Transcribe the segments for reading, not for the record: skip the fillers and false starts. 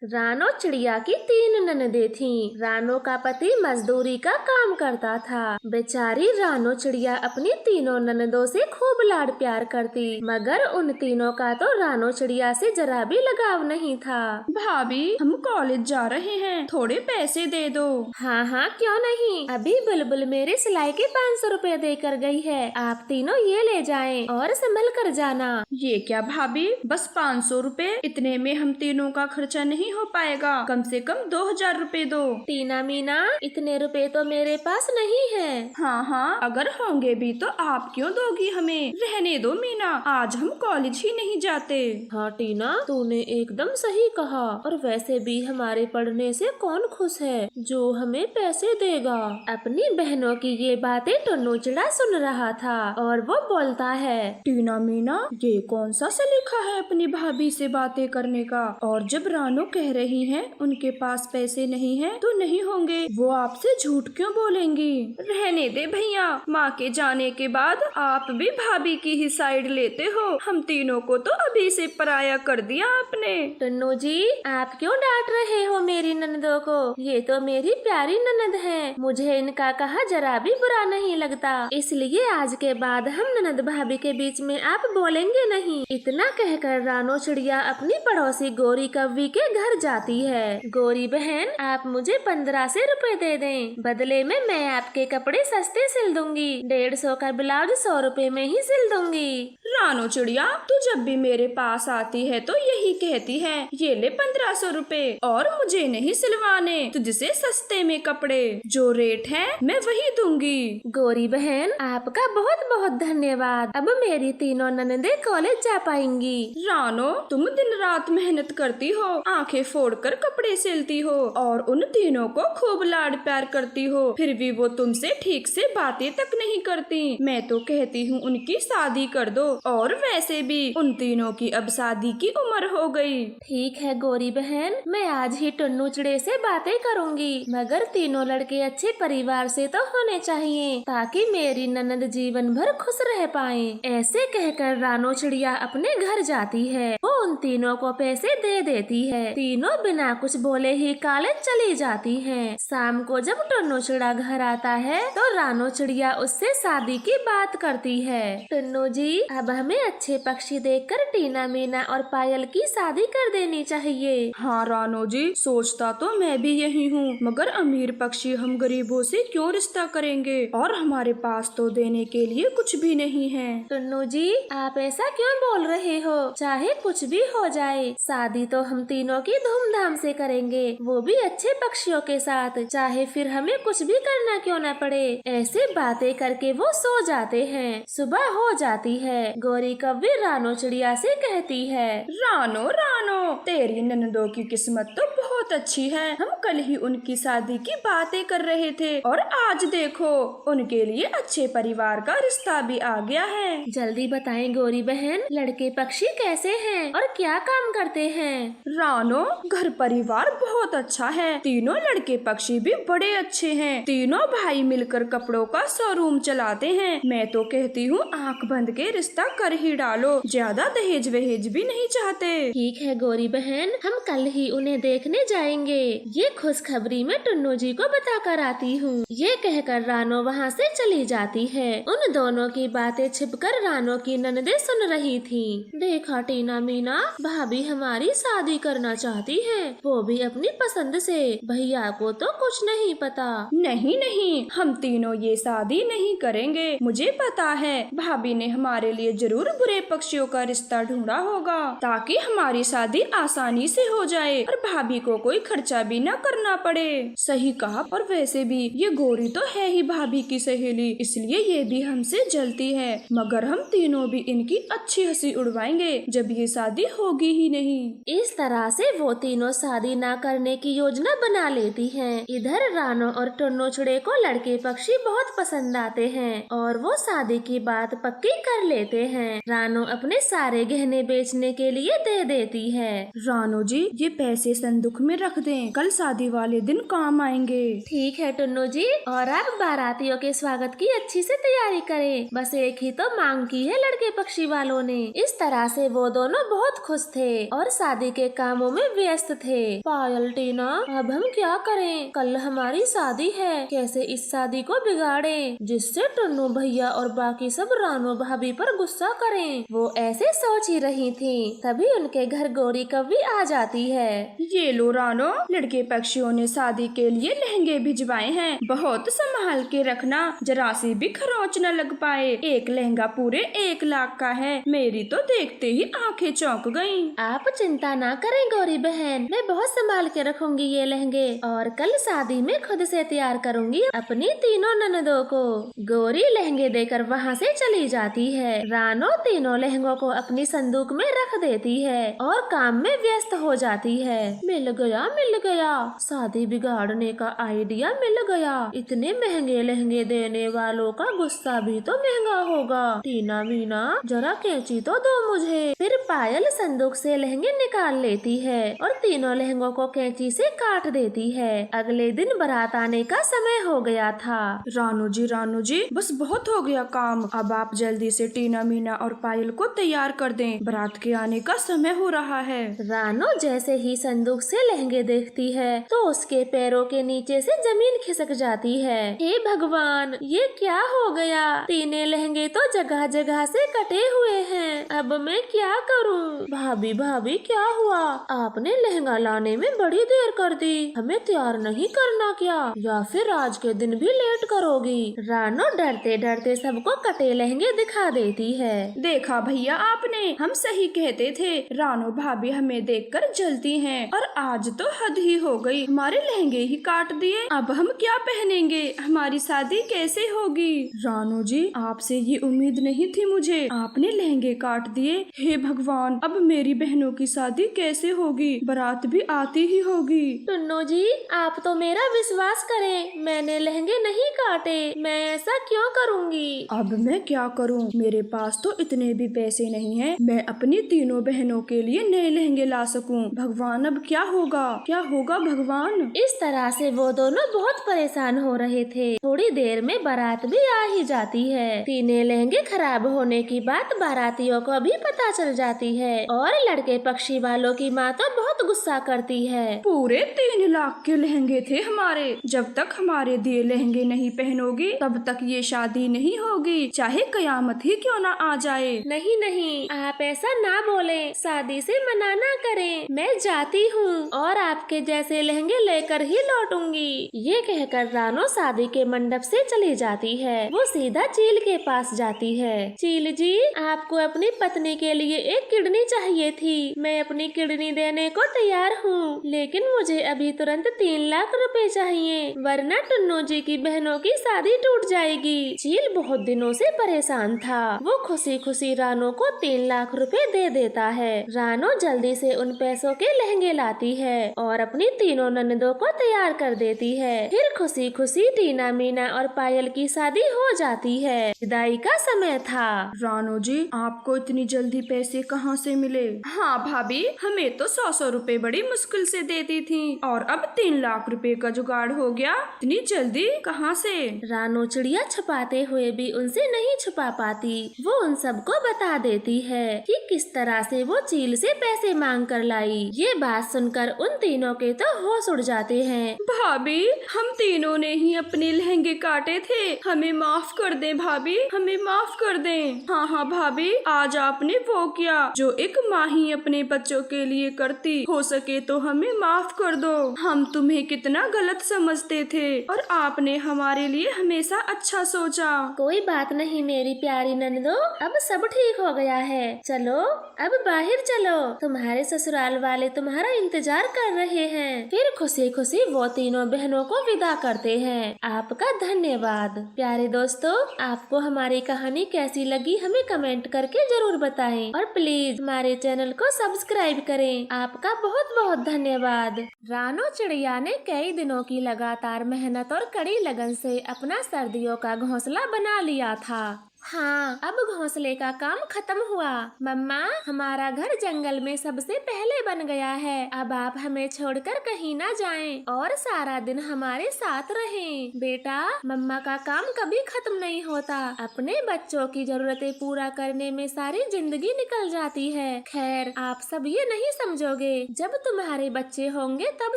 रानो चिड़िया की 3 ननदें थीं। रानो का पति मजदूरी का काम करता था। बेचारी रानो चिड़िया अपनी तीनों ननदों से खूब लाड प्यार करती, मगर उन तीनों का तो रानो चिड़िया से जरा भी लगाव नहीं था। भाभी, हम कॉलेज जा रहे हैं, थोड़े पैसे दे दो। हाँ हाँ, क्यों नहीं। अभी बुलबुल मेरे सिलाई के 500 रुपए देकर गई है, आप तीनों ये ले जाएं और संभल कर जाना। ये क्या भाभी, बस 500 रुपए? इतने में हम तीनों का खर्चा नहीं हो पाएगा, कम से कम 2000 रुपए दो। टीना मीना, इतने रुपए तो मेरे पास नहीं है। हाँ हाँ, अगर होंगे भी तो आप क्यों दोगी हमें? रहने दो मीना, आज हम कॉलेज ही नहीं जाते। हाँ टीना, तूने एकदम सही कहा। और वैसे भी हमारे पढ़ने से कौन खुश है जो हमें पैसे देगा। अपनी बहनों की ये बातें टुन्नू चिड़ा सुन रहा था और वो बोलता है, टीना मीना, ये कौन सा सलीका है अपनी भाभी से बातें करने का? और जब रानो कह रही है उनके पास पैसे नहीं है तो नहीं होंगे, वो आपसे झूठ क्यों बोलेंगी? रहने दे भैया, माँ के जाने के बाद आप भी भाभी की ही साइड लेते हो। हम तीनों को तो अभी से पराया कर दिया आपने। टुन्नू जी, आप क्यों डांट रहे हो मेरी ननदों को? ये तो मेरी प्यारी ननद है, मुझे इनका कहा जरा भी बुरा नहीं लगता। इसलिए आज के बाद हम ननद भाभी के बीच में आप बोलेंगे नहीं। इतना कहकर रानो चिड़िया अपनी पड़ोसी गोरी कव्वी के घर जाती है। गोरी बहन, आप मुझे 1500 रुपए दे दें, बदले में मैं आपके कपड़े सस्ते सिल दूंगी। 150 का ब्लाउज 100 रुपए में ही सिल दूंगी। रानो चिड़िया, तू जब भी मेरे पास आती है तो यही कहती है, ये ले 1500 रुपए और मुझे नहीं सिलवाने, तुझसे सस्ते में कपड़े। जो रेट है मैं वही दूंगी। गोरी बहन, आपका बहुत बहुत धन्यवाद। अब मेरी तीनों ननदें कॉलेज जा पाएंगी। रानो, तुम दिन रात मेहनत करती हो, आंखें फोड़कर कपड़े सिलती हो और उन तीनों को खूब लाड प्यार करती हो, फिर भी वो तुमसे ठीक से बातें तक नहीं करती। मैं तो कहती हूँ उनकी शादी कर दो, और वैसे भी उन तीनों की अब शादी की उम्र हो गई। ठीक है गोरी बहन, मैं आज ही टुन्नू चिड़े से बातें करूंगी, मगर तीनों लड़के अच्छे परिवार से तो होने चाहिए ताकि मेरी ननद जीवन भर खुश रह पाए। ऐसे कहकर रानो चिड़िया अपने घर जाती है। वो उन तीनों को पैसे दे देती है। तीनों बिना कुछ बोले ही कॉलेज चली जाती हैं। शाम को जब टुन्नू चिड़ा घर आता है तो रानो चिड़िया उससे शादी की बात करती है। टुन्नू जी, अब हमें अच्छे पक्षी देखकर टीना मीना और पायल की शादी कर देनी चाहिए। हाँ रानो जी, सोचता तो मैं भी यही हूँ, मगर अमीर पक्षी हम गरीबों से क्यों रिश्ता करेंगे, और हमारे पास तो देने के लिए कुछ भी नहीं है। टुन्नू जी, आप ऐसा क्यों बोल रहे हो? चाहे कुछ भी हो जाए, शादी तो हम तीनों की धूमधाम से करेंगे, वो भी अच्छे पक्षियों के साथ, चाहे फिर हमें कुछ भी करना क्यों न पड़े। ऐसे बातें करके वो सो जाते हैं। सुबह हो जाती है। गोरी कव्वी रानो चिड़िया से कहती है, रानो रानो, तेरी ननदों की किस्मत तो बहुत अच्छी है। हम कल ही उनकी शादी की बातें कर रहे थे और आज देखो उनके लिए अच्छे परिवार का रिश्ता भी आ गया है। जल्दी बताएं गोरी बहन, लड़के पक्षी कैसे हैं और क्या काम करते हैं? रानो, घर परिवार बहुत अच्छा है, तीनों लड़के पक्षी भी बड़े अच्छे हैं। तीनों भाई मिलकर कपड़ों का शोरूम चलाते हैं। मैं तो कहती हूँ आंख बंद के रिश्ता कर ही डालो, ज्यादा दहेज वहेज भी नहीं चाहते। ठीक है गोरी बहन, हम कल ही उन्हें देखने जाएंगे। ये खुशखबरी मैं टुन्नू जी को बता कर आती हूँ। ये कहकर रानो वहाँ से चली जाती है। उन दोनों की बातें छिपकर रानो की ननदें सुन रही थी। देखा टीना मीना, भाभी हमारी शादी करना चाहती है, वो भी अपनी पसंद से। भैया को तो कुछ नहीं पता। नहीं नहीं, हम तीनों ये शादी नहीं करेंगे। मुझे पता है भाभी ने हमारे लिए जरूर बुरे पक्षियों का रिश्ता ढूंढा होगा ताकि हमारी शादी आसानी से हो जाए और भाभी को कोई खर्चा भी न करना पड़े। सही कहा, और वैसे भी ये गोरी तो है ही भाभी की सहेली, इसलिए ये भी हमसे जलती है, मगर हम तीनों भी इनकी अच्छी हंसी उड़वाएंगे जब ये शादी होगी ही नहीं। इस तरह से वो तीनों शादी ना करने की योजना बना लेती हैं। इधर रानो और टुन्नू चिड़े को लड़के पक्षी बहुत पसंद आते हैं और वो शादी की बात पक्की कर लेते हैं। रानो अपने सारे गहने बेचने के लिए दे देती है। रानो जी, ये पैसे संदूक में रख दें, कल शादी वाले दिन काम आएंगे। ठीक है टुन्नू जी, और आप बारातियों के स्वागत की अच्छी से तैयारी करें। बस एक ही तो मांग की है लड़के पक्षी वालों ने। इस तरह से वो दोनों बहुत बहुत खुश थे और शादी के कामों में व्यस्त थे। पायल, टीना, अब हम क्या करें? कल हमारी शादी है, कैसे इस शादी को बिगाड़ें जिससे टन्नू भैया और बाकी सब रानो भाभी पर गुस्सा करें। वो ऐसे सोच ही रही थी, तभी उनके घर गौरी कव्वी आ जाती है। ये लो रानो, लड़के पक्षियों ने शादी के लिए लहंगे भिजवाए हैं, बहुत संभाल के रखना, जरा सी भी खरोंच न लग पाए। एक लहंगा पूरे 1 लाख का है। मेरी तो देखते ही आंखें चौंक गईं। आप चिंता ना करें गौरी बहन, मैं बहुत संभाल के रखूंगी ये लहंगे और कल शादी में खुद से तैयार करूंगी अपनी तीनों ननदों को। गौरी लहंगे देकर वहाँ से चली जाती है। रानो तीनों लहंगों को अपनी संदूक में रख देती है और काम में व्यस्त हो जाती है। मिल गया, शादी बिगाड़ने का आइडिया मिल गया। इतने महंगे लहंगे देने वालों का गुस्सा भी तो महंगा होगा। टीना, मीना, जरा कैंची तो दो मुझे। फिर पायल संदूक से लहंगे निकाल लेती है और तीनों लहंगों को कैंची से काट देती है। अगले दिन बारात आने का समय हो गया था। रानू जी, बस बहुत हो गया काम। अब आप जल्दी से टीना, मीना और पायल को तैयार कर दें, बारात के आने का समय हो रहा है। रानो जैसे ही संदूक से लहंगे देखती है तो उसके पैरों के नीचे से जमीन खिसक जाती है। हे भगवान, ये क्या हो गया? तीनों लहंगे तो जगह जगह से कटे हुए हैं। अब मैं क्या करूं? भाभी क्या हुआ? आपने लहंगा लाने में बड़ी देर कर दी, हमें तैयार नहीं करना क्या? या फिर आज के दिन भी लेट करोगी? रानो डरते डरते सबको कटे लहंगे दिखा देती है। देखा भैया आपने, हम सही कहते थे। रानो भाभी हमें देखकर जलती हैं और आज तो हद ही हो गई, हमारे लहंगे ही काट दिए। अब हम क्या पहनेंगे? हमारी शादी कैसे होगी? रानो जी, आपसे ये उम्मीद नहीं थी मुझे, आपने लहंगे काट दिए। हे भगवान, अब मेरी बहनों की शादी कैसे होगी? बारात भी आती ही होगी। टुन्नू जी, आप तो मेरा विश्वास करें, मैंने लहंगे नहीं काटे, मैं ऐसा क्यों करूँगी? अब मैं क्या करूं? मेरे पास तो इतने भी पैसे नहीं हैं, मैं अपनी तीनों बहनों के लिए नए लहंगे ला सकूं। भगवान, अब क्या होगा भगवान? इस तरह से वो दोनों बहुत परेशान हो रहे थे। थोड़ी देर में बारात भी आ ही जाती है। तीनों लहंगे खराब होने की बात बारातियों को भी पता चल जाती है और लड़के पक्षी वालों की माँ तो बहुत गुस्सा करती है। पूरे 3 लाख के लहंगे थे हमारे, जब तक हमारे दिए लहंगे नहीं पहनोगी तब तक ये शादी नहीं होगी, चाहे कयामत ही क्यों ना आ जाए। नहीं, आप ऐसा ना बोले, शादी से मना ना करें। मैं जाती हूँ और आपके जैसे लहंगे लेकर ही लौटूंगी। ये कहकर रानो शादी के मंडप से चली जाती है। वो सीधा चील के पास जाती है। चील जी, आपको अपनी पत्नी के लिए एक किडनी चाहिए थी। मैं अपनी किडनी देने को तैयार हूँ, लेकिन मुझे अभी तुरंत 3 लाख रुपए चाहिए, वरना टुन्नू जी की बहनों की शादी टूट जाएगी। चील बहुत दिनों से परेशान था। वो खुशी खुशी रानो को 3 लाख रुपए दे देता है। रानो जल्दी से उन पैसों के लहंगे लाती है और अपनी तीनों ननदों को तैयार कर देती है। फिर खुशी खुशी टीना, मीना और पायल की शादी हो जाती है। विदाई का समय था। रानो जी, आपको इतनी जल्दी पैसे कहाँ से मिले? हाँ भाभी, हमें तो 100 रुपए बड़ी मुश्किल से देती थी और अब 3 लाख रुपए का जुगाड़ हो गया। इतनी जल्दी कहाँ से? रानो चिड़िया छुपाते हुए भी उनसे नहीं छुपा पाती। वो उन सबको बता देती है कि किस तरह से वो चील से पैसे मांग कर लाई। ये बात सुनकर उन तीनों के तो होश उड़ जाते हैं। भाभी, हम तीनों ने ही अपने लहंगे काटे थे, हमें माफ कर दें भाभी, हमें माफ कर दें। हाँ भाभी, आज आपने वो किया जो एक माँ ही अपने बच्चों के लिए करती, हो सके तो हमें माफ कर दो। हम तुम्हें कितना गलत समझते थे और आपने हमारे लिए हमेशा अच्छा सोचा। कोई बात नहीं मेरी प्यारी ननदो, अब सब ठीक हो गया है। चलो अब बाहर चलो, तुम्हारे ससुराल वाले तुम्हारा इंतजार कर रहे हैं। फिर खुशी खुशी वो तीनों बहनों को विदा करते हैं। आपका धन्यवाद। प्यारे दोस्तों, आपको हमारी कहानी कैसी लगी हमें कमेंट करके जरूर बताएं और प्लीज हमारे चैनल को सब्सक्राइब करें। आपका बहुत बहुत धन्यवाद। रानो चिड़िया ने कई दिनों की लगातार मेहनत और कड़ी लगन से अपना सर्दियों का घोंसला बना लिया था। हाँ, अब घोंसले का काम खत्म हुआ। मम्मा, हमारा घर जंगल में सबसे पहले बन गया है। अब आप हमें छोड़कर कहीं ना जाएं और सारा दिन हमारे साथ रहें। बेटा, मम्मा का काम कभी खत्म नहीं होता। अपने बच्चों की जरूरतें पूरा करने में सारी जिंदगी निकल जाती है। खैर, आप सब ये नहीं समझोगे। जब तुम्हारे बच्चे होंगे तब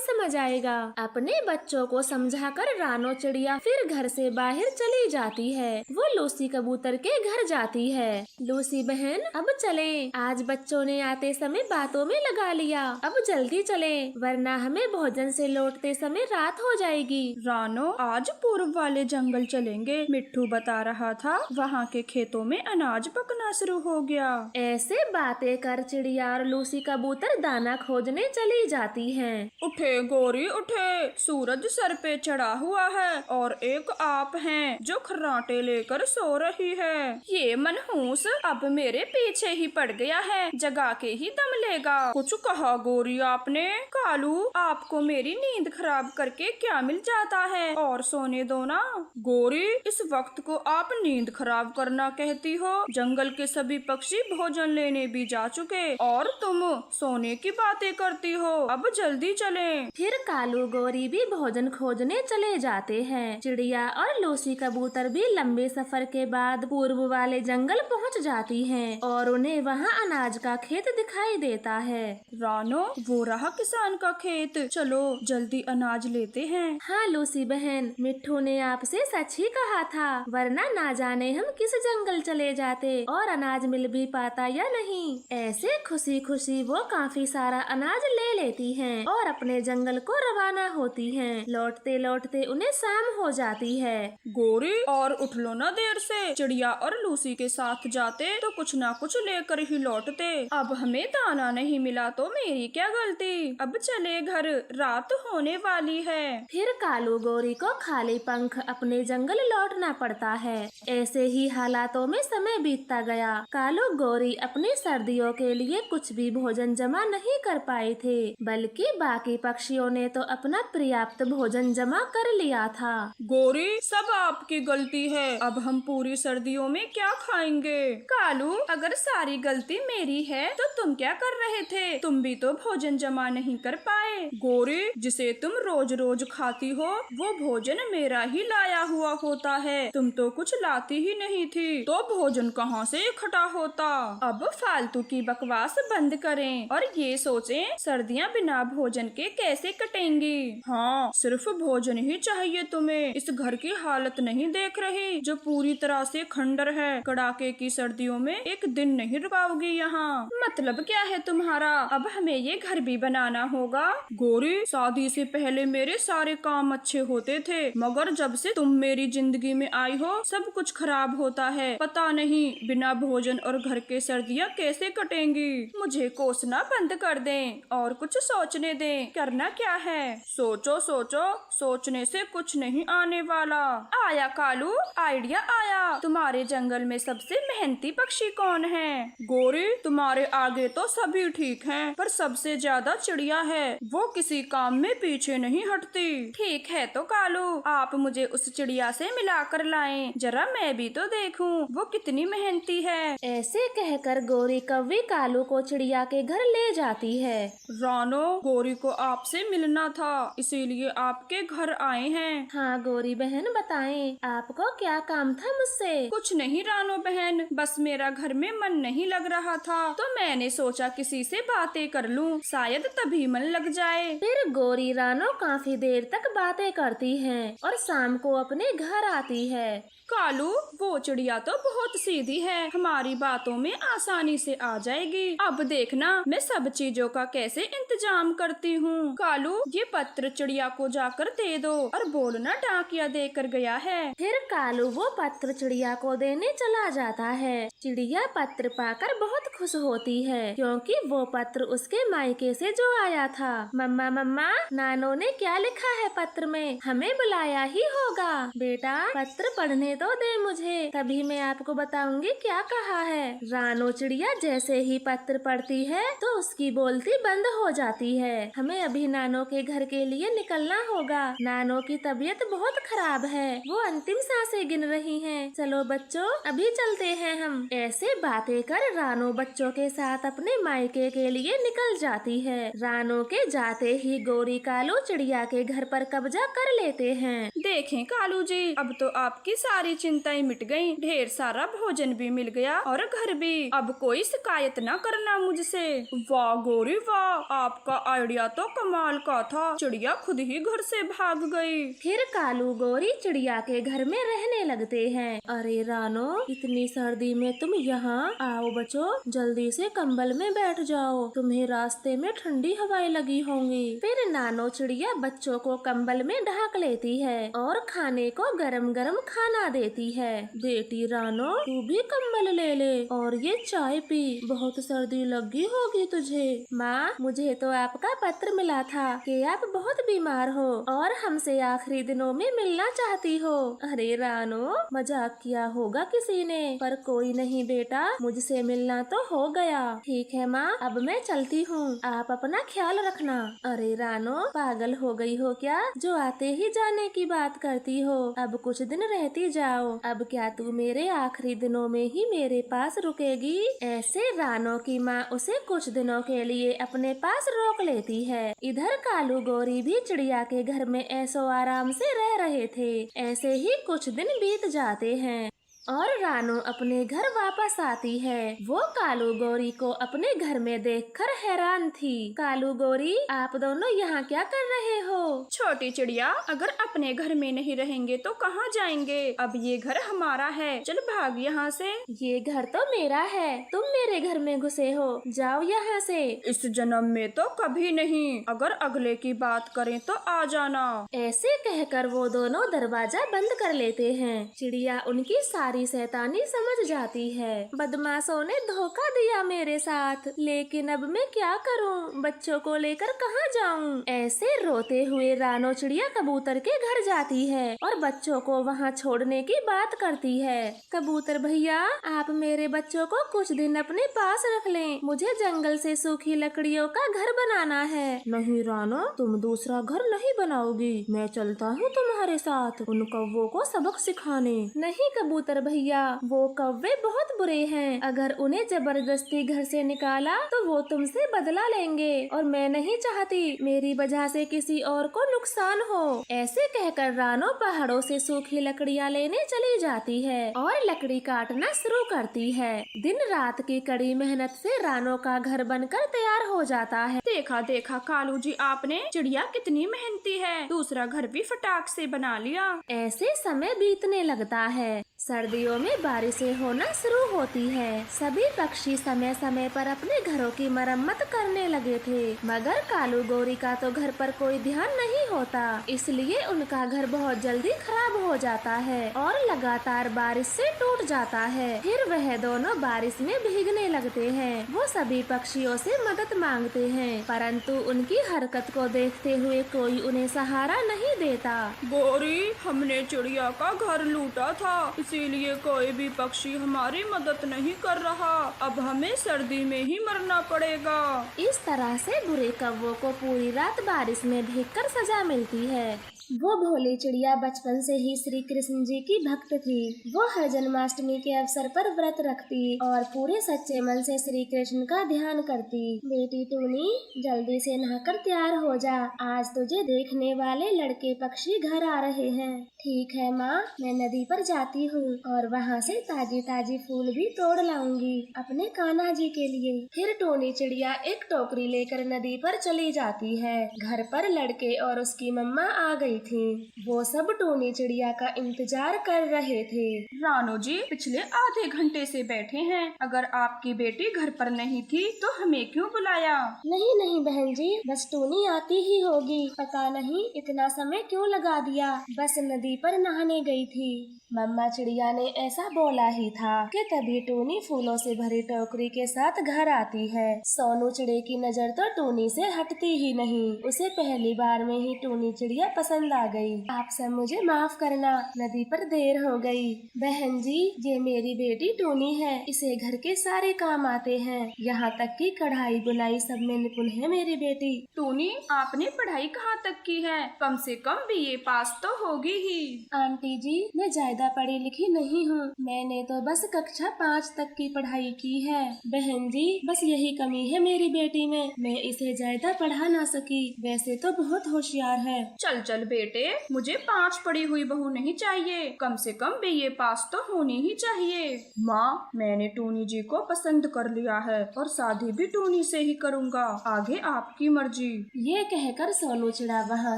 समझ आएगा। अपने बच्चों को समझाकर रानो चिड़िया फिर घर से बाहर चली जाती है। वो लूसी कबूतर के घर जाती है। लूसी बहन, अब चलें। आज बच्चों ने आते समय बातों में लगा लिया। अब जल्दी चलें, वरना हमें भोजन से लौटते समय रात हो जाएगी। रानो, आज पूर्व वाले जंगल चलेंगे। मिट्ठू बता रहा था वहाँ के खेतों में अनाज पकना शुरू हो गया। ऐसे बातें कर चिड़िया और लूसी कबूतर दाना खोजने चली जाती हैं। उठे गोरी उठे, सूरज सर पे चढ़ा हुआ है और एक आप हैं जो खर्राटे लेकर सो रही है। ये मनहूस अब मेरे पीछे ही पड़ गया है, जगा के ही दम लेगा। कुछ कहा गोरी आपने? कालू, आपको मेरी नींद खराब करके क्या मिल जाता है, और सोने दो ना। गोरी, इस वक्त को आप नींद खराब करना कहती हो? जंगल के सभी पक्षी भोजन लेने भी जा चुके और तुम सोने की बातें करती हो। अब जल्दी चलें। फिर कालू गौरी भी भोजन खोजने चले जाते हैं। चिड़िया और लूसी कबूतर भी लंबे सफर के बाद पूर्व वाले जंगल पहुंच जाती हैं और उन्हें वहां अनाज का खेत दिखाई देता है। रानो, वो रहा किसान का खेत, चलो जल्दी अनाज लेते हैं। हाँ लूसी बहन, मिट्ठू ने आपसे सच ही कहा था, वरना ना जाने हम किस जंगल चले जाते और अनाज मिल भी पाता या नहीं। ऐसे खुशी खुशी वो काफी सारा अनाज ले लेती हैं और अपने जंगल को रवाना होती हैं। लौटते लौटते उन्हें शाम हो जाती है। गोरी, और उठ लो ना देर से। चिड़िया और लूसी के साथ जाते तो कुछ ना कुछ लेकर ही लौटते। अब हमें दाना नहीं मिला तो मेरी क्या गलती। अब चले घर, रात होने वाली है। फिर कालू गौरी को खाली पंख अपने जंगल लौटना पड़ता है। ऐसे ही हालातों में समय बीतता गया। कालू गौरी अपनी सर्दियों के लिए कुछ भी भोजन जमा नहीं कर पाए थे, बल्कि बाकी पक्षियों ने तो अपना पर्याप्त भोजन जमा कर लिया था। गोरी, सब आपकी गलती है। अब हम पूरी सर्दियों में क्या खाएंगे? कालू, अगर सारी गलती मेरी है तो तुम क्या कर रहे थे? तुम भी तो भोजन जमा नहीं कर पाए। गोरी, जिसे तुम रोज रोज खाती हो वो भोजन मेरा ही लाया हुआ होता है। तुम तो कुछ लाती ही नहीं थी, तो भोजन कहाँ से इकट्ठा होता? अब फालतू की बकवास बंद करें और ये सोचें सर्दियाँ बिना भोजन के कैसे कटेंगी। हाँ, सिर्फ भोजन ही चाहिए तुम्हें। इस घर की हालत नहीं देख रही जो पूरी तरह से खंडर है। कड़ाके की सर्दियों में एक दिन नहीं रुक पाओगी यहाँ। मतलब क्या है तुम्हारा? अब हमें ये घर भी बनाना होगा। गोरी, शादी से पहले मेरे सारे काम अच्छे होते थे, मगर जब से तुम मेरी जिंदगी में आई हो सब कुछ खराब होता है। पता नहीं बिना भोजन और घर के सर्दियाँ कैसे कटेंगी। मुझे कोसना बंद कर दें और कुछ सोचने दें। करना क्या है? सोचो सोचो, सोचने से कुछ नहीं आने वाला। आया कालू, आइडिया आया। तुम्हारे जंगल में सबसे मेहनती पक्षी कौन है? गोरी, तुम्हारे आगे तो सभी ठीक हैं, पर सबसे ज्यादा चिड़िया है। वो किसी काम में पीछे नहीं हटती। ठीक है तो कालू, आप मुझे उस चिड़िया से मिलाकर लाएं, जरा मैं भी तो देखूं वो कितनी मेहनती है। ऐसे कहकर गौरी कौवी कालू को चिड़िया के घर ले जाती है। रानो, गोरी को आपसे मिलना था, इसीलिए आपके घर आए हैं। हाँ गौरी बहन, बताएं आपको क्या काम था मुझसे? कुछ नहीं रानो बहन, बस मेरा घर में मन नहीं लग रहा था तो मैंने सोचा किसी से बातें कर लूं, शायद तभी मन लग जाए। फिर गौरी रानो काफी देर तक बातें करती हैं और शाम को अपने घर आती है। कालू, वो चिड़िया तो बहुत सीधी है, हमारी बातों में आसानी से आ जाएगी। अब देखना मैं सब चीजों का कैसे इंतजाम करती हूँ। कालू, ये पत्र चिड़िया को जाकर दे दो और बोलना डाकिया देकर गया है। फिर कालू वो पत्र चिड़िया को देने चला जाता है। चिड़िया पत्र पाकर बहुत खुश होती है, क्योंकि वो पत्र उसके मायके से जो आया था। मम्मा मम्मा, नानो ने क्या लिखा है पत्र में? हमें बुलाया ही होगा। बेटा, पत्र पढ़ने दे मुझे, तभी मैं आपको बताऊंगी क्या कहा है। रानो चिड़िया जैसे ही पत्र पढ़ती है तो उसकी बोलती बंद हो जाती है। हमें अभी नानो के घर के लिए निकलना होगा। नानो की तबीयत बहुत खराब है, वो अंतिम सांसें गिन रही हैं। चलो बच्चों अभी चलते हैं हम। ऐसे बातें कर रानो बच्चों के साथ अपने मायके के लिए निकल जाती है। रानो के जाते ही गोरी कालू चिड़िया के घर पर कब्जा कर लेते हैं। देखें कालू जी, अब तो आपकी सारी चिंताएं मिट गईं, ढेर सारा भोजन भी मिल गया और घर भी। अब कोई शिकायत न करना मुझसे। वाह गोरी वाह, आपका आइडिया तो कमाल का था। चिड़िया खुद ही घर से भाग गई। फिर कालू गोरी चिड़िया के घर में रहने लगते हैं। अरे रानो, इतनी सर्दी में तुम यहाँ आओ बच्चों, जल्दी से कंबल में बैठ जाओ, तुम्हें रास्ते में ठंडी हवाएं लगी होंगी। फिर नानो चिड़िया बच्चों को कंबल में ढक लेती है और खाने को गरम गरम खाना देती है। बेटी रानो, तू भी कंबल ले ले और ये चाय पी, बहुत सर्दी लगी होगी तुझे। माँ, मुझे तो आपका पत्र मिला था कि आप बहुत बीमार हो और हमसे आखिरी दिनों में मिलना चाहती हो। अरे रानो, मजाक किया होगा किसी ने, पर कोई नहीं बेटा, मुझसे मिलना तो हो गया। ठीक है माँ, अब मैं चलती हूँ, आप अपना ख्याल रखना। अरे रानो, पागल हो गई हो क्या, जो आते ही जाने की बात करती हो। अब कुछ दिन रहती जाओ। अब क्या तू मेरे आखिरी दिनों में ही मेरे पास रुकेगी? ऐसे रानो की माँ उसे कुछ दिनों के लिए अपने पास रोक लेती है। इधर कालू गोरी भी चिड़िया के घर में ऐसो आराम से रह रहे थे। ऐसे ही कुछ दिन बीत जाते हैं और रानो अपने घर वापस आती है। वो कालू गोरी को अपने घर में देखकर हैरान थी। कालू गोरी, आप दोनों यहाँ क्या कर रहे हो? छोटी चिड़िया, अगर अपने घर में नहीं रहेंगे तो कहाँ जाएंगे? अब ये घर हमारा है, चल भाग यहाँ से। ये घर तो मेरा है, तुम मेरे घर में घुसे हो, जाओ यहाँ से। इस जन्म में तो कभी नहीं, अगर अगले की बात करें तो आ जाना। ऐसे कहकर वो दोनों दरवाजा बंद कर लेते हैं। चिड़िया उनकी सारी शैतानी समझ जाती है। बदमाशों ने धोखा दिया मेरे साथ, लेकिन अब मैं क्या करूं? बच्चों को लेकर कहाँ जाऊं? ऐसे रोते हुए रानो चिड़िया कबूतर के घर जाती है और बच्चों को वहाँ छोड़ने की बात करती है। कबूतर भैया, आप मेरे बच्चों को कुछ दिन अपने पास रख लें, मुझे जंगल से सूखी लकड़ियों का घर बनाना है। नहीं रानो, तुम दूसरा घर नहीं बनाओगी, मैं चलता हूँ तुम्हारे साथ उन कौवों को सबक सिखाने। नहीं कबूतर भैया, वो कौवे बहुत बुरे हैं, अगर उन्हें जबरदस्ती घर से निकाला तो वो तुमसे बदला लेंगे और मैं नहीं चाहती मेरी वजह से किसी और को नुकसान हो। ऐसे कहकर रानो पहाड़ों से सूखी लकड़ियाँ लेने चली जाती है और लकड़ी काटना शुरू करती है। दिन रात की कड़ी मेहनत से रानो का घर बनकर तैयार हो जाता है। देखा देखा कालू जी, आपने, चिड़िया कितनी मेहनती है, दूसरा घर भी फटाक से बना लिया। ऐसे समय बीतने लगता है। सर्दियों में बारिशें होना शुरू होती है। सभी पक्षी समय समय पर अपने घरों की मरम्मत करने लगे थे, मगर कालू गोरी का तो घर पर कोई ध्यान नहीं होता, इसलिए उनका घर बहुत जल्दी खराब हो जाता है और लगातार बारिश से टूट जाता है। फिर वह दोनों बारिश में भीगने लगते हैं। वो सभी पक्षियों से मदद मांगते हैं, परंतु उनकी हरकत को देखते हुए कोई उन्हें सहारा नहीं देता। गोरी, हमने चिड़िया का घर लूटा था, इसीलिए कोई भी पक्षी हमारी मदद नहीं कर रहा। अब हमें सर्दी में ही मरना पड़ेगा। इस तरह से बुरे कौवों को पूरी रात बारिश में भीगकर सजा मिलती है। वो भोली चिड़िया बचपन से ही श्री कृष्ण जी की भक्त थी। वो हर जन्माष्टमी के अवसर पर व्रत रखती और पूरे सच्चे मन से श्री कृष्ण का ध्यान करती। बेटी टूनी, जल्दी से नहाकर तैयार हो जा, आज तुझे देखने वाले लड़के पक्षी घर आ रहे हैं। ठीक है माँ, मैं नदी पर जाती हूँ और वहाँ से ताजी ताजी फूल भी तोड़ लाऊंगी अपने कान्हा जी के लिए। फिर टोनी चिड़िया एक टोकरी लेकर नदी पर चली जाती है। घर पर लड़के और उसकी मम्मा आ गई थी। वो सब टोनी चिड़िया का इंतजार कर रहे थे। रानो जी, पिछले आधे घंटे से बैठे हैं, अगर आपकी बेटी घर पर नहीं थी तो हमें क्यों बुलाया? नहीं नहीं बहन जी, बस टोनी आती ही होगी, पता नहीं इतना समय क्यों लगा दिया, बस नदी पर नहाने गई थी। मम्मा चिड़िया चिड़िया ने ऐसा बोला ही था कि तभी टूनी फूलों से भरी टोकरी के साथ घर आती है। सोनू चिड़े की नजर तो टूनी से हटती ही नहीं। उसे पहली बार में ही टूनी चिड़िया पसंद आ गई। आप सब मुझे माफ करना, नदी पर देर हो गई। बहन जी, ये मेरी बेटी टूनी है। इसे घर के सारे काम आते हैं, यहाँ तक कि कढ़ाई बुनाई सब में निपुण है मेरी बेटी। टूनी, आपने पढ़ाई कहाँ तक की है? कम से कम बीए पास तो होगी ही। आंटी जी, मैं ज्यादा पढ़ी लिखी नहीं हूँ। मैंने तो बस कक्षा 5 तक की पढ़ाई की है। बहन जी, बस यही कमी है मेरी बेटी में, मैं इसे ज्यादा पढ़ा ना सकी। वैसे तो बहुत होशियार है। चल चल बेटे, मुझे 5 पढ़ी हुई बहू नहीं चाहिए, कम से कम बीए पास तो होनी ही चाहिए। माँ, मैंने टूनी जी को पसंद कर लिया है और शादी भी टूनी से ही करूँगा। आगे आपकी मर्जी। ये कहकर सोनू चिड़ा वहाँ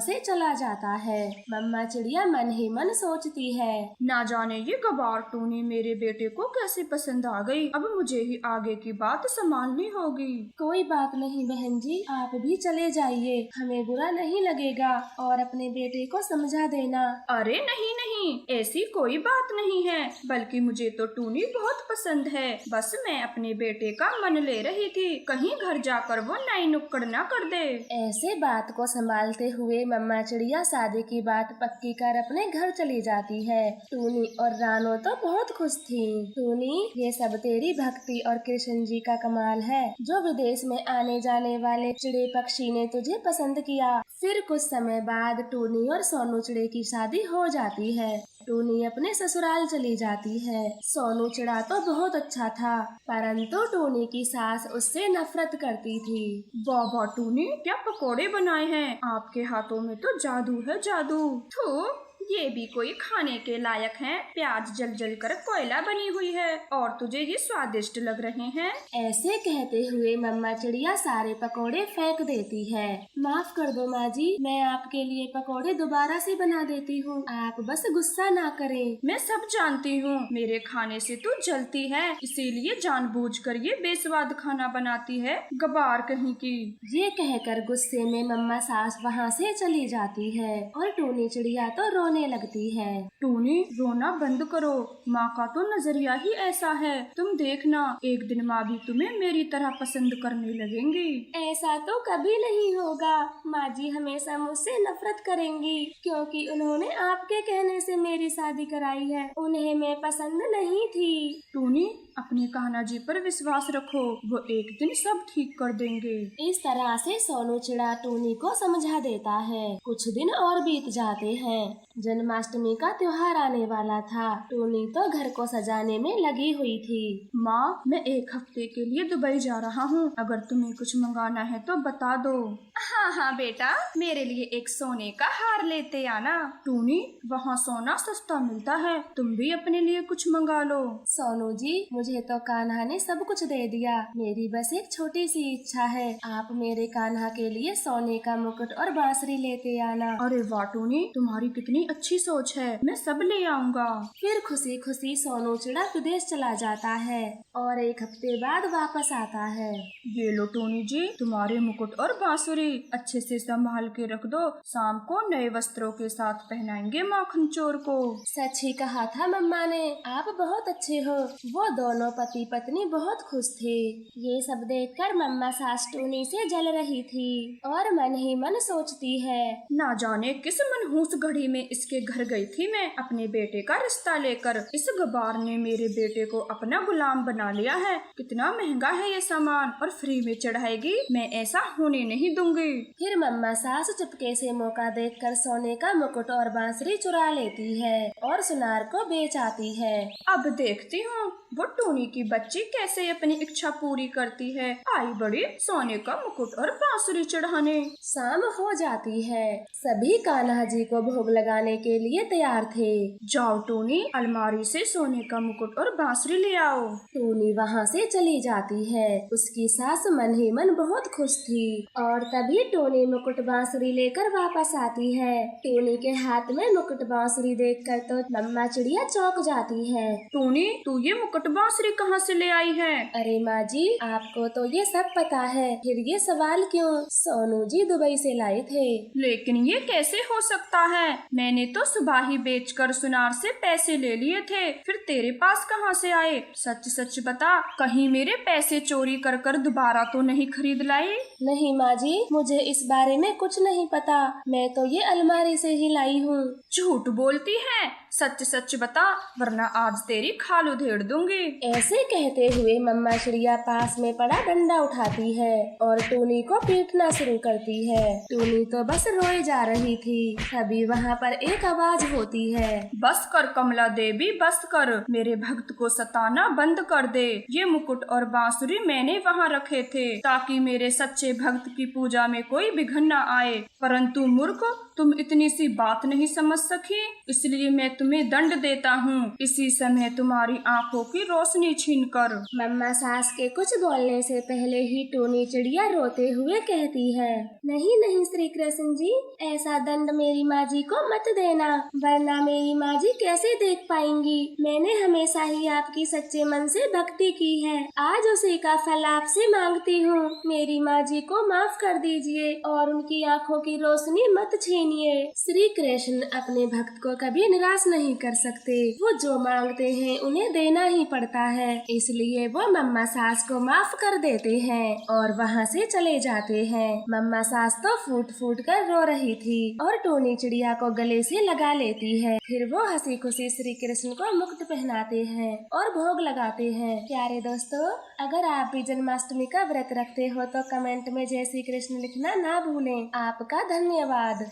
से चला जाता है। मम्मा चिड़िया मन ही मन सोचती है, ना जाने ये गवार टूनी मेरे बेटे को कैसे पसंद आ गई। अब मुझे ही आगे की बात संभालनी होगी। कोई बात नहीं बहन जी, आप भी चले जाइए, हमें बुरा नहीं लगेगा और अपने बेटे को समझा देना। अरे नहीं नहीं, ऐसी कोई बात नहीं है, बल्कि मुझे तो टूनी बहुत पसंद है। बस मैं अपने बेटे का मन ले रही थी, कहीं घर जाकर वो नाई नुक्कड़ न कर दे। ऐसे बात को संभालते हुए मम्मा चिड़िया शादी की बात पक्की कर अपने घर चली जाती है। टूनी और रानो तो बहुत खुश थी। टूनी, ये सब तेरी भक्ति और कृष्ण जी का कमाल है, जो विदेश में आने जाने वाले चिड़े पक्षी ने तुझे पसंद किया। फिर कुछ समय बाद टूनी और सोनू चिड़े की शादी हो जाती है। टूनी अपने ससुराल चली जाती है। सोनू चिड़ा तो बहुत अच्छा था, परंतु टूनी की सास उससे नफरत करती थी। बाबा टूनी, क्या पकोड़े बनाए हैं? आपके हाथों में तो जादू है जादू। थू, ये भी कोई खाने के लायक हैं? प्याज जल जल कर कोयला बनी हुई है और तुझे ये स्वादिष्ट लग रहे हैं। ऐसे कहते हुए मम्मा चिड़िया सारे पकोड़े फेंक देती है। माफ कर दो माँ जी, मैं आपके लिए पकोड़े दोबारा से बना देती हूँ, आप बस गुस्सा ना करें। मैं सब जानती हूँ, मेरे खाने से तू जलती है, इसीलिए जानबूझकर ये बेस्वाद खाना बनाती है, गवार कहीं की। ये कहकर गुस्से में मम्मा सास वहाँ से चली जाती है और टूनी चिड़िया तो रोने लगती है। टूनी, रोना बंद करो, माँ का तो नजरिया ही ऐसा है। तुम देखना, एक दिन माँ भी तुम्हें मेरी तरह पसंद करने लगेंगी। ऐसा तो कभी नहीं होगा, माँ जी हमेशा मुझसे नफरत करेंगी, क्योंकि उन्होंने आपके कहने से मेरी शादी कराई है, उन्हें मैं पसंद नहीं थी। टूनी, अपने कान्हा जी पर विश्वास रखो, वो एक दिन सब ठीक कर देंगे। इस तरह से सोनू चिड़ा टूनी को समझा देता है। कुछ दिन और बीत जाते हैं। जन्माष्टमी का त्योहार आने वाला था। टूनी तो घर को सजाने में लगी हुई थी। माँ, मैं 1 हफ्ते के लिए दुबई जा रहा हूँ, अगर तुम्हें कुछ मंगाना है तो बता दो। हाँ हाँ बेटा, मेरे लिए एक सोने का हार लेते आना। टूनी, वहाँ सोना सस्ता मिलता है, तुम भी अपने लिए कुछ मंगा लो। सोनू जी, मुझे तो कान्हा ने सब कुछ दे दिया, मेरी बस एक छोटी सी इच्छा है, आप मेरे कान्हा के लिए सोने का मुकुट और बांसुरी लेते आना। अरे वाह टूनी, तुम्हारी कितनी अच्छी सोच है, मैं सब ले आऊँगा। फिर खुशी खुशी सोनू चिड़ा विदेश चला जाता है और 1 हफ्ते बाद वापस आता है। ये लो टूनी जी, तुम्हारे मुकुट और बांसुरी, अच्छे से संभाल के रख दो, शाम को नए वस्त्रों के साथ पहनाएंगे माखन चोर को। सच ही कहा था मम्मा ने, आप बहुत अच्छे हो। वो दोनों पति पत्नी बहुत खुश थे। ये सब देखकर मम्मा सास टूनी से जल रही थी और मन ही मन सोचती है, ना जाने किस मनहूस घड़ी में इसके घर गई थी मैं अपने बेटे का रिश्ता लेकर। इस गवार ने मेरे बेटे को अपना गुलाम बना लिया है। कितना महंगा है ये सामान और फ्री में चढ़ाएगी, मैं ऐसा होने नहीं दूंगी। फिर मम्मा सास चुपके से मौका देखकर सोने का मुकुट और बांसुरी चुरा लेती है और सुनार को बेच आती है। अब देखती हूँ वो टूनी की बच्ची कैसे अपनी इच्छा पूरी करती है। आई बड़ी सोने का मुकुट और बांसुरी चढ़ाने। शाम हो जाती है। सभी कान्हा जी को भोग लगाने के लिए तैयार थे। जाओ टूनी, अलमारी से सोने का मुकुट और बांसुरी ले आओ। टूनी वहाँ से चली जाती है। उसकी सास मन ही मन बहुत खुश थी और तभी टूनी मुकुट बांसुरी लेकर वापस आती है। टूनी के हाथ में मुकुट बांसुरी देखकर तो मम्मा चिड़िया चौंक जाती है। टूनी, तू ये मुकुट मुकुट बांसुरी कहाँ से ले आई है? अरे माँ जी, आपको तो ये सब पता है, फिर ये सवाल क्यों? सोनू जी दुबई से लाए थे। लेकिन ये कैसे हो सकता है? मैंने तो सुबह ही बेचकर सुनार से पैसे ले लिए थे, फिर तेरे पास कहाँ से आए? सच सच बता, कहीं मेरे पैसे चोरी कर कर दोबारा तो नहीं खरीद लाई? नहीं माँ जी, मुझे इस बारे में कुछ नहीं पता, मैं तो ये अलमारी से ही लाई हूँ। झूठ बोलती है, सच सच बता, वरना आज तेरी खाल उधेड़ दूंगी। ऐसे कहते हुए मम्मा चिड़िया पास में पड़ा डंडा उठाती है और टूनी को पीटना शुरू करती है। टूनी तो बस रोए जा रही थी, तभी वहाँ पर एक आवाज होती है। बस कर कमला देवी, बस कर, मेरे भक्त को सताना बंद कर दे। ये मुकुट और बांसुरी मैंने वहाँ रखे थे ताकि मेरे सच्चे भक्त की पूजा में कोई विघ्न न आए, परंतु मूर्ख, तुम इतनी सी बात नहीं समझ सकी, इसलिए मैं तुम्हें दंड देता हूँ, इसी समय तुम्हारी आंखों की रोशनी छीनकर। मम्मा सास के कुछ बोलने से पहले ही टूनी चिड़िया रोते हुए कहती है, नहीं नहीं श्री कृष्ण जी, ऐसा दंड मेरी माँ जी को मत देना, वरना मेरी माँ जी कैसे देख पाएंगी। मैंने हमेशा ही आपकी सच्चे मन से भक्ति की है, आज उसी का फल आपसे मांगती हूँ। मेरी माँ जी को माफ कर दीजिए और उनकी आँखों की रोशनी मत छीनिए। श्री कृष्ण अपने भक्त को कभी निराश नहीं कर सकते, वो जो मांगते हैं उन्हें देना ही पड़ता है, इसलिए वो मम्मा सास को माफ कर देते हैं और वहाँ से चले जाते हैं। मम्मा सास तो फूट फूट कर रो रही थी और टूनी चिड़िया को गले से लगा लेती है। फिर वो हंसी खुशी श्री कृष्ण को मुकुट पहनाते हैं और भोग लगाते हैं। प्यारे दोस्तों, अगर आप भी जन्माष्टमी का व्रत रखते हो तो कमेंट में जय श्री कृष्ण लिखना ना भूलें। आपका धन्यवाद।